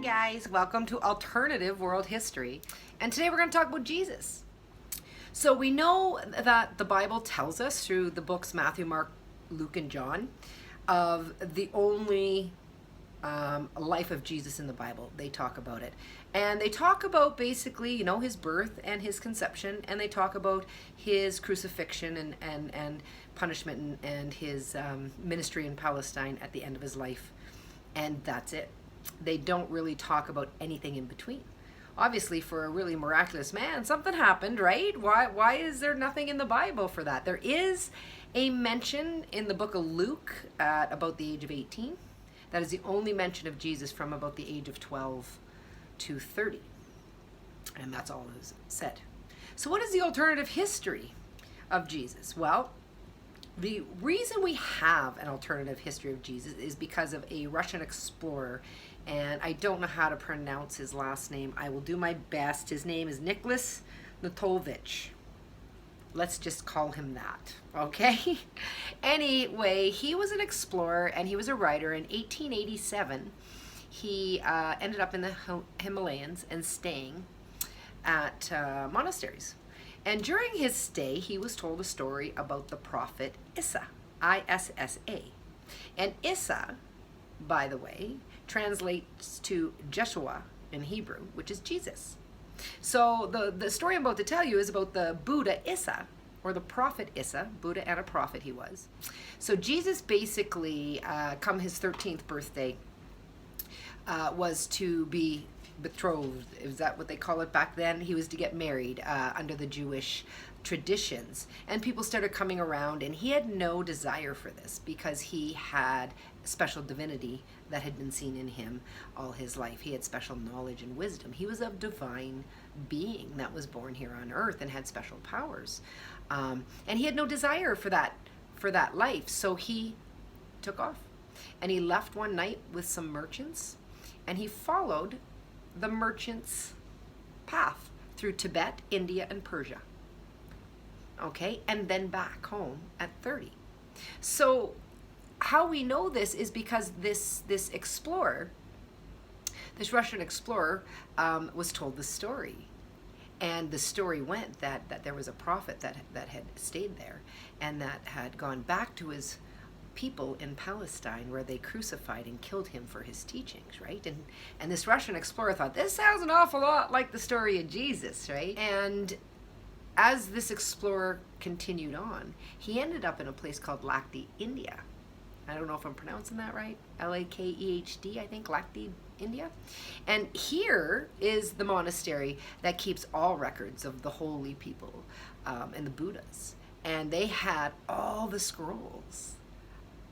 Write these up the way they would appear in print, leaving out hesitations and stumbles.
guys, welcome to Alternative World History, and today we're going to talk about Jesus. So we know that the Bible tells us through the books Matthew, Mark, Luke, and John of the only life of Jesus in the Bible. They talk about it, and they talk about basically, his birth and his conception, and they talk about his crucifixion and punishment and his ministry in Palestine at the end of his life, and that's it. They don't really talk about anything in between. Obviously, for a really miraculous man, something happened, right? Why is there nothing in the Bible for that? There is a mention in the book of Luke at about the age of 18. That is the only mention of Jesus from about the age of 12 to 30. And that's all it is said. So what is the alternative history of Jesus? Well, the reason we have an alternative history of Jesus is because of a Russian explorer, and I don't know how to pronounce his last name. I will do my best. His name is Nicholas Natovich. Let's just call him that, okay? Anyway, he was an explorer and he was a writer. In 1887, he ended up in the Himalayas and staying at monasteries. And during his stay, he was told a story about the prophet Issa, I-S-S-A. And Issa, by the way, translates to Jeshua in Hebrew, which is Jesus. So the story I'm about to tell you is about the Buddha Issa, or the prophet Issa, Buddha and a prophet he was. So Jesus basically, come his 13th birthday, was to be betrothed. Is that what they call it back then? He was to get married under the Jewish traditions, and people started coming around, and he had no desire for this because he had special divinity that had been seen in him all his life. He had special knowledge and wisdom. He was a divine being that was born here on earth and had special powers, and he had no desire for that life. So he took off, and he left one night with some merchants, and he followed the merchants' path through Tibet, India, and Persia. Okay, and then back home at 30. So how we know this is because this explorer, this Russian explorer, was told the story. And the story went that there was a prophet that had stayed there and that had gone back to his people in Palestine where they crucified and killed him for his teachings, right? And this Russian explorer thought, this sounds an awful lot like the story of Jesus, right? And as this explorer continued on, he ended up in a place called Lakdi, India. I don't know if I'm pronouncing that right. L-A-K-E-H-D, I think, Lakdi, India. And here is the monastery that keeps all records of the holy people and the Buddhas. And they had all the scrolls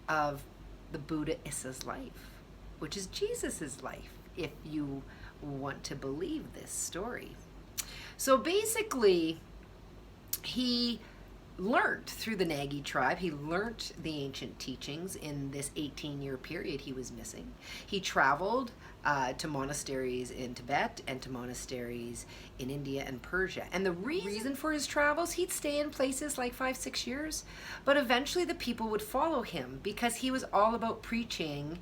of the Buddha Issa's life, which is Jesus's life, if you want to believe this story. So basically, he learned through the Nagi tribe. He learned the ancient teachings in this 18-year period he was missing. He traveled to monasteries in Tibet and to monasteries in India and Persia. And the reason for his travels, he'd stay in places like 5-6 years, but eventually the people would follow him because he was all about preaching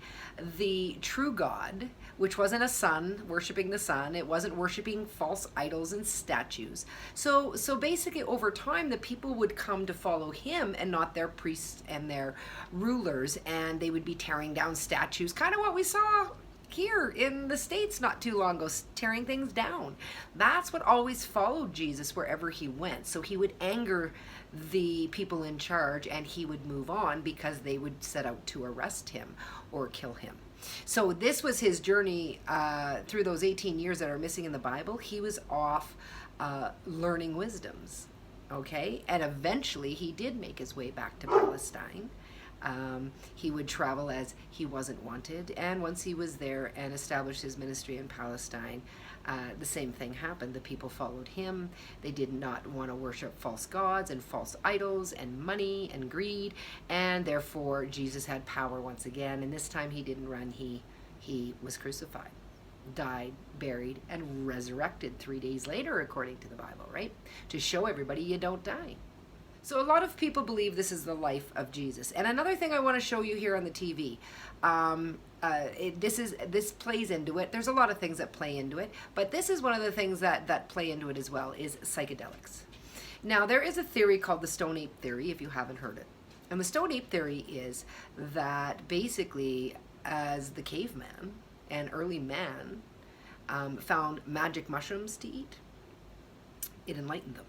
the true God, which wasn't a sun, worshiping the sun. It wasn't worshiping false idols and statues. So basically over time, the people would come to follow him and not their priests and their rulers, and they would be tearing down statues, kind of what we saw here in the States not too long ago, tearing things down. That's what always followed Jesus wherever he went. So he would anger the people in charge and he would move on because they would set out to arrest him or kill him. So this was his journey through those 18 years that are missing in the Bible. He was off learning wisdoms, okay? And eventually he did make his way back to Palestine. He would travel as he wasn't wanted, and once he was there and established his ministry in Palestine, the same thing happened. The people followed him. They did not want to worship false gods and false idols and money and greed, and therefore Jesus had power once again, and this time he didn't run. He was crucified, died, buried, and resurrected 3 days later, according to the Bible, right? To show everybody you don't die. So a lot of people believe this is the life of Jesus. And another thing I want to show you here on the TV, this plays into it. There's a lot of things that play into it, but this is one of the things that play into it as well, is psychedelics. Now, there is a theory called the Stone Ape theory, if you haven't heard it. And the Stone Ape theory is that basically, as the caveman and early man found magic mushrooms to eat, it enlightened them.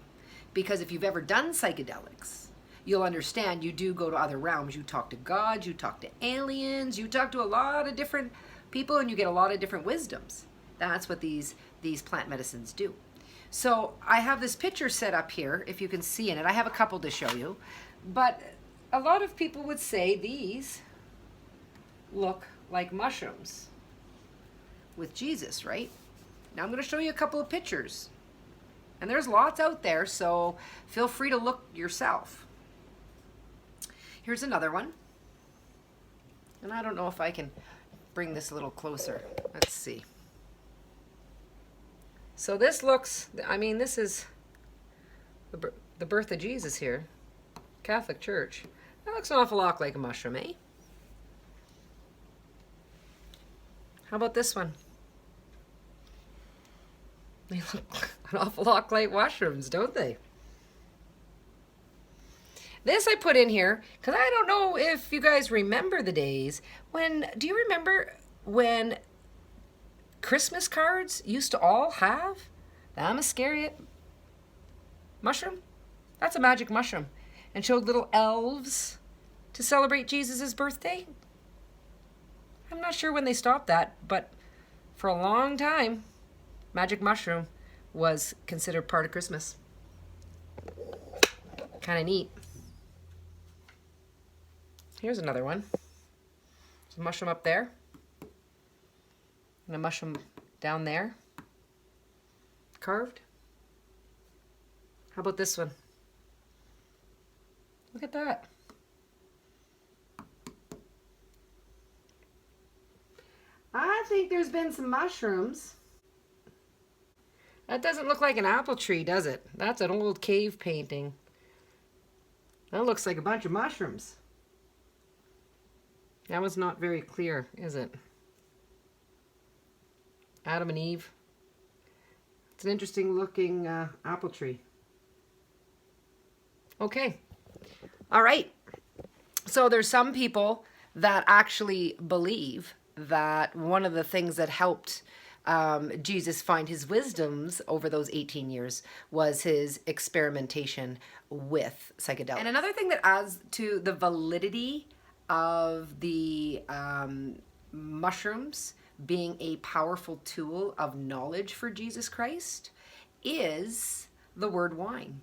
Because if you've ever done psychedelics, you'll understand you do go to other realms. You talk to gods, you talk to aliens, you talk to a lot of different people, and you get a lot of different wisdoms. That's what these plant medicines do. So I have this picture set up here, if you can see in it. I have a couple to show you. But a lot of people would say these look like mushrooms with Jesus, right? Now I'm going to show you a couple of pictures. And there's lots out there, so feel free to look yourself. Here's another one. And I don't know if I can bring this a little closer. Let's see. So this looks, I mean, this is the birth of Jesus here. Catholic Church. That looks an awful lot like a mushroom, eh? How about this one? They look an awful lot like mushrooms, don't they? This I put in here because I don't know if you guys remember the days when, do you remember when Christmas cards used to all have the Amascariot mushroom? That's a magic mushroom. And showed little elves to celebrate Jesus' birthday. I'm not sure when they stopped that, but for a long time, magic mushroom was considered part of Christmas. Kind of neat. Here's another one. There's a mushroom up there. And a mushroom down there. Carved. How about this one? Look at that. I think there's been some mushrooms. That doesn't look like an apple tree, does it? That's an old cave painting. That looks like a bunch of mushrooms. That was not very clear, is it? Adam and Eve. It's an interesting looking apple tree. Okay. All right. So there's some people that actually believe that one of the things that helped Jesus find his wisdoms over those 18 years was his experimentation with psychedelics. And another thing that adds to the validity of the mushrooms being a powerful tool of knowledge for Jesus Christ is the word wine.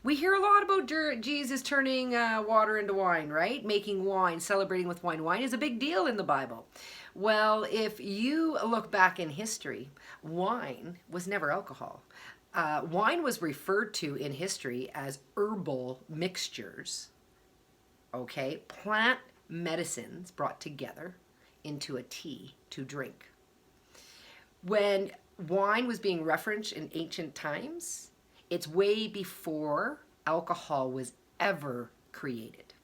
We hear a lot about Jesus turning water into wine, right? Making wine, celebrating with wine. Wine is a big deal in the Bible. Well, if you look back in history, wine was never alcohol. Wine was referred to in history as herbal mixtures, okay? Plant medicines brought together into a tea to drink. When wine was being referenced in ancient times, it's way before alcohol was ever created.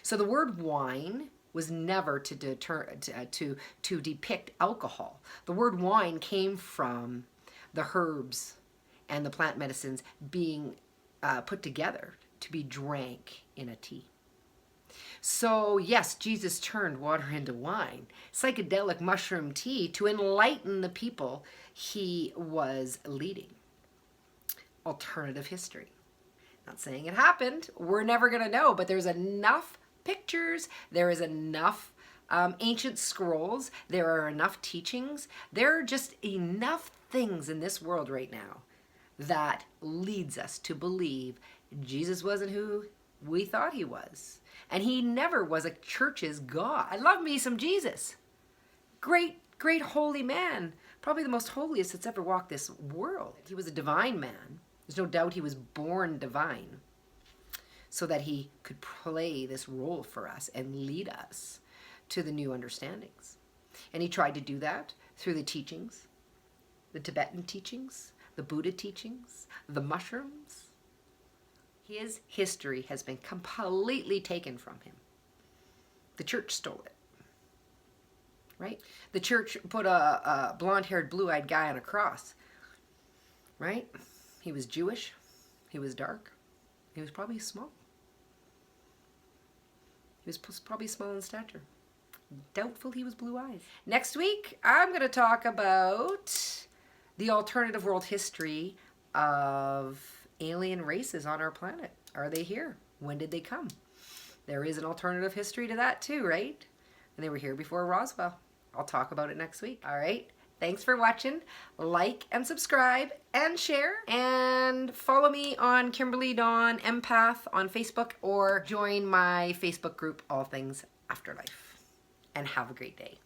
So the word wine was never to depict alcohol. The word wine came from the herbs and the plant medicines being put together to be drank in a tea. So yes, Jesus turned water into wine, psychedelic mushroom tea, to enlighten the people he was leading. Alternative history. Not saying it happened. We're never going to know, but there's enough pictures. There is enough ancient scrolls. There are enough teachings. There are just enough things in this world right now that leads us to believe Jesus wasn't who we thought he was. And he never was a church's God. I love me some Jesus. Great, great holy man. Probably the most holiest that's ever walked this world. He was a divine man. There's no doubt he was born divine so that he could play this role for us and lead us to the new understandings. And he tried to do that through the teachings, the Tibetan teachings, the Buddha teachings, the mushrooms. His history has been completely taken from him. The church stole it. right? The church put a blonde-haired, blue-eyed guy on a cross, right? He was Jewish. He was dark. He was probably small. He was probably small in stature. Doubtful he was blue eyes. Next week, I'm going to talk about the alternative world history of alien races on our planet. Are they here? When did they come? There is an alternative history to that too, right? And they were here before Roswell. I'll talk about it next week. All right. Thanks for watching. Like and subscribe and share. And follow me on Kimberly Dawn Empath on Facebook, or join my Facebook group, All Things Afterlife. And have a great day.